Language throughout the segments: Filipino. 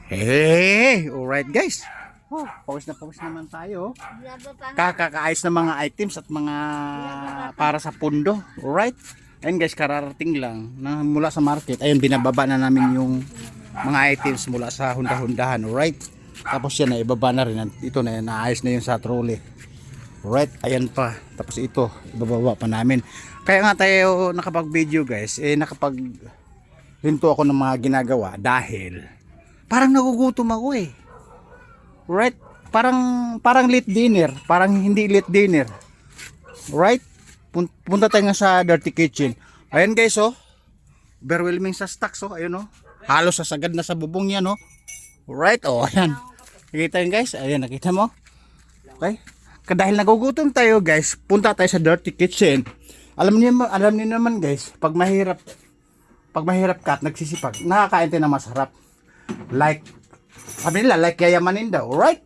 Hey, alright guys. Pawis naman tayo. Kakakaayos ng mga items at mga para sa pundo. Alright. Ayun guys, kararating lang na mula sa market. Ayun, binababa na namin yung mga items mula sa hunda-hundahan. Alright. Tapos yan na ibaba na rin. Ito na, naayos na yung sa trolley. Alright, ayan pa. Tapos ito, ibababa pa namin. Kaya nga tayo nakapag-video guys, hinto ako ng mga ginagawa dahil parang nagugutom ako eh. Right? Parang late dinner, parang hindi late dinner. Right? Punta tayo nga sa Dirty Kitchen. Ayan guys, oh. Overwhelming sa stocks, oh. Ayun, oh. Halos sasagad na sa bubong yan, oh. Right? Oh, ayan. Nakita yun guys? Ayan, nakita mo? Okay? Dahil nagugutom tayo guys, punta tayo sa Dirty Kitchen. Alam niyo naman guys, pag mahirap ka at nagsisipag, nakakain tayo na masarap. Like, sabi nila, like yayamanin daw. Alright?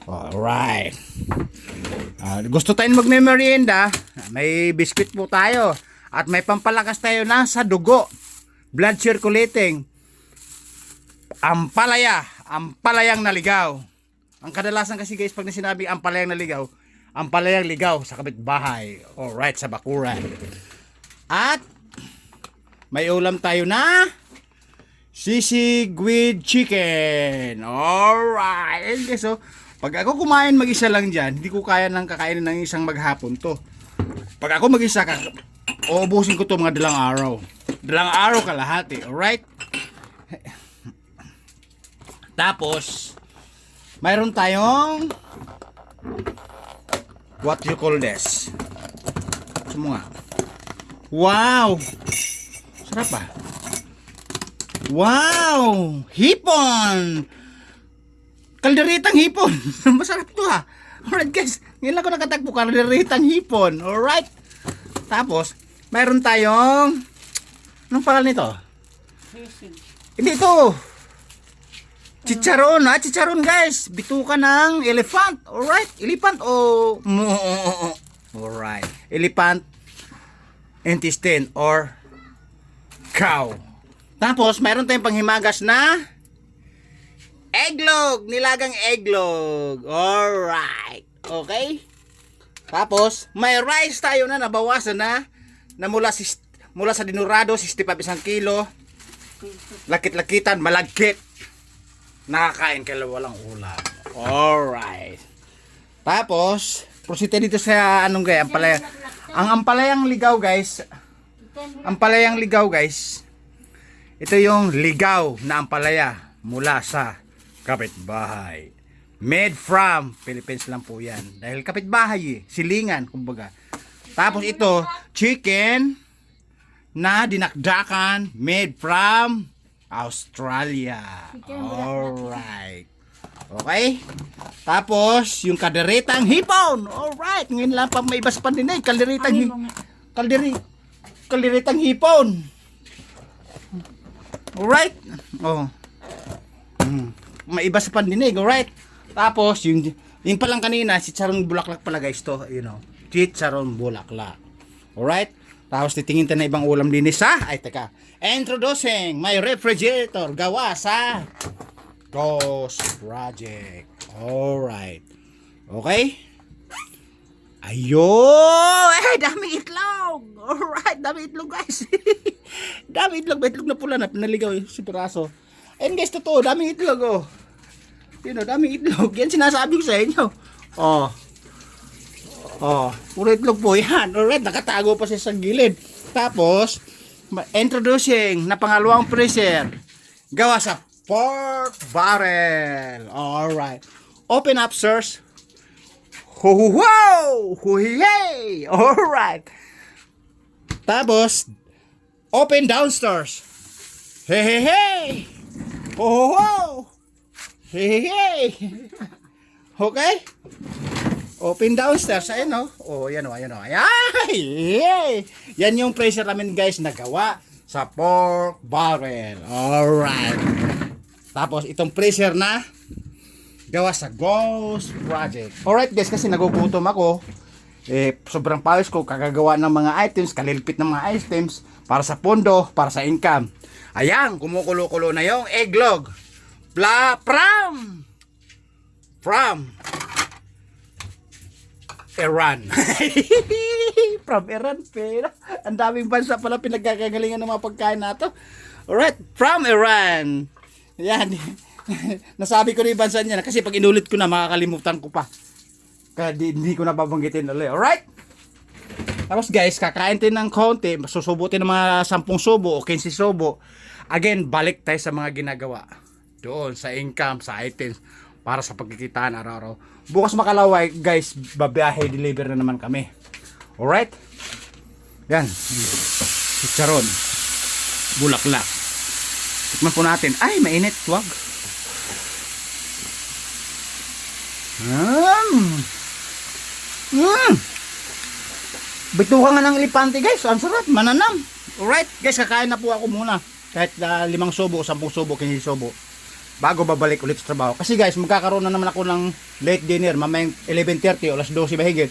Alright. Gusto tayong magme-merienda, may biscuit po tayo. At may pampalakas tayo na sa dugo. Blood circulating. Ampalayang naligaw. Ang kadalasan kasi guys, pag sinabi ampalayang ligaw sa kapitbahay. Alright, sa bakuran. At may ulam tayo na sisig with chicken. Alright. Okay, so, pag ako kumain mag-isa lang dyan, hindi ko kaya nang kakainin ng isang maghapon to. Pag ako mag-isa, uubusin ko to mga dalang araw. Dalang araw kalahati. Alright? Tapos, mayroon tayong what you call this? Semua. Wow! Sarap ba? Wow! Hipon! Kalderitang hipon! Masarap to ha! Alright guys, ngayon lang ko nakatagpo kalderitang hipon. Alright? Tapos, mayroon tayong anong pangalan nito? Hindi ito! Chicharon ha! Chicharon guys! Bituka ng elephant! Alright? Elephant o... Alright. Elephant intestine or cow. Tapos, mayroon tayong panghimagas na eggnog. Nilagang eggnog. Alright. Okay? Tapos, may rice tayo na nabawasan na mula sa dinurado, 65 isang kilo. Lakit-lakitan, malagkit. Nakakain kaya walang ulam. Alright. Tapos, proceed dito sa anong gaya, ampalaya. Ang ampalayang ligaw guys, ito yung ligaw na ampalaya mula sa kapitbahay. Made from Philippines lang po yan. Dahil kapitbahay silingan kumbaga. Tapos ito, chicken na dinakdakan, made from Australia. Alright. Okay? Tapos, yung kalderitang hipon. Alright. Ngayon lang pa may ibas pa din eh. Kalderitang hipon. Alright. Oh. May ibas pa din eh. Alright. Tapos, yung palang kanina, chicharon bulaklak pala guys to. You know. Chicharon bulaklak. Alright. Tapos, titingin tayo na ibang ulam din sa. Ay, teka. Introducing my refrigerator. Gawa sa Ghost Project. Alright. Okay? Ayun! Eh, dami itlog! Alright, dami itlog guys. Dami itlog. May itlog na pula na pinaligaw si piraso. Ayun guys, totoo. Dami itlog oh. Yun oh, dami itlog. Yan sinasabi ko sa inyo. Oh. Oh, puro itlog po yan. Alright, nakatago pa siya sa gilid. Tapos, introducing na pangalawang freezer. Gawa sa pork barrel. Alright. Open up, sirs. Ho-ho-ho! Ho-hey! Alright. Tapos, open downstairs. Hey-hey-hey! Ho-ho-ho! Hey-hey-hey! Okay? Open downstairs. Ayan o. Oh, yan o, ayan o. Ay! Yan yung freezer namin guys na gawa sa pork barrel. Alright. Tapos itong freezer na gawa sa Ghost Project. Alright guys, kasi nagugutom ako. Sobrang pawis ko kagagawa ng mga items, kalilpit ng mga items para sa pondo, para sa income. Ayan, kumukulo-kulo na yung eggnog. From Iran. From Iran, pero ang daming bansa pala pinagkakagalingan ng mga pagkain na to. Alright, from Iran. Yan. Nasabi ko na yung bansa niya kasi pag inulit ko na makakalimutan ko pa. Kaya hindi ko na babanggitin ulit. Alright? Tapos guys, kakain tayo ng konti, susubutin ng mga 10 subo o 15 subo. Again, balik tayo sa mga ginagawa. Doon, sa income, sa items, para sa pagkikitaan araw-araw. Bukas makalaway, guys, babiyahe, deliver na naman kami. Alright? Yan. Chicharon. Bulaklak. Tikman po natin. Ay, mainit. Wag. Bituka nga ng elepante, guys. Ang sarap. Mananam. Alright, guys, kakain na po ako muna. Kahit 5 subo, 10 subo, 15 subo. Bago babalik ulit sa trabaho. Kasi guys, magkakaroon na naman ako ng late dinner. Mamayang 11:30 o alas 12 mahigit.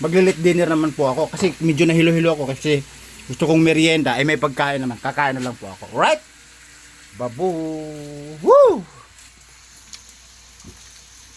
Magli-late dinner naman po ako. Kasi medyo nahilo-hilo ako. Kasi gusto kong merienda. Ay may pagkain naman. Kakain na lang po ako. Alright? Babu! Woo!